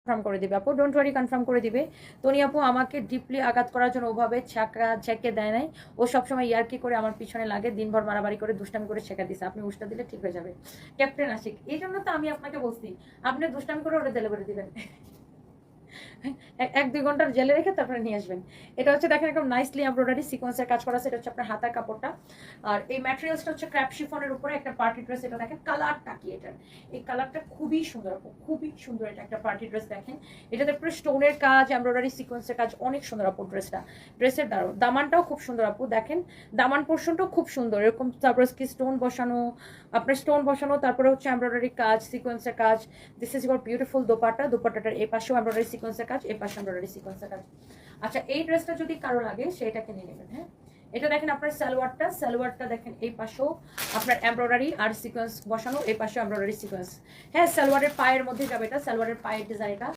Confirm করে দিবে আপু, ডোন্ট ওয়ারি, কনফার্ম করে দিবে। তনি আপু আমাকে ডিপলি আঘাত করার জন্য ওভাবে ছেঁকে দেয় নাই, ও সবসময় ইয়ার্কি করে আমার পিছনে লাগে, দিনভর মারামারি করে দুষ্টামি করে ছেঁকা দিছে, আপনি উষ্টা দিলে ঠিক হয়ে যাবে। ক্যাপ্টেন আশিক, এই জন্য তো আমি আপনাকে বলছি আপনি দুষ্টামি করে ওটা ডেলিভারি দিবেন। 1-2 ঘন্টার জেলে রেখে তারপরে নিয়ে আসবেন। এটা হচ্ছে দেখেন একদম নাইসলি এমব্রয়ডারি সিকোয়েন্সের কাজ করা আছে, এটা হচ্ছে আপনার হাতার কাপড়টা। আর এই ম্যাটেরিয়ালসটা হচ্ছে ক্র্যাপ শিফনের উপরে একটা পার্টি ড্রেস। এটা দেখেন কালারটা কি, এটার এই কালারটা খুবই সুন্দর আপু, খুবই সুন্দর। এটা একটা পার্টি ড্রেস দেখেন, এটাতে পুরো স্টোনের কাজ, এমব্রয়ডারি সিকোয়েন্সের কাজ, অনেক সুন্দর আপু ড্রেসটা। ড্রেসের দামানটাও খুব সুন্দর আপু, দেখেন দামান পোর্শনটাও খুব সুন্দর, এরকম তারপরে কি স্টোন বসানো, আপনার স্টোন বসানো, তারপরে হচ্ছে এমব্রয়ডারি কাজ, সিকোয়েন্সের কাজ। This is your beautiful dupatta, দোপাট্টাটার এই পাশেও এমব্রয়ডারি সিকোয়েন্সের কাজ, এই পাশে এমব্রয়ডারি সিকোয়েন্সের কাজ। আচ্ছা, এই ড্রেসটা যদি কারো লাগে সেটাকে নিয়ে নেবেন। হ্যাঁ, এটা দেখেন আপনার সালোয়ারটা দেখেন এই পাশেও আপনার এমব্রয়ডারি আর সিকোয়েন্স বসানো, এই পাশেও এমব্রয়ডারি সিকোয়েন্স। হ্যাঁ, সালোয়ারের পায়ের মধ্যে যাবে, এটা সালোয়ারের পায়ের ডিজাইন এটা।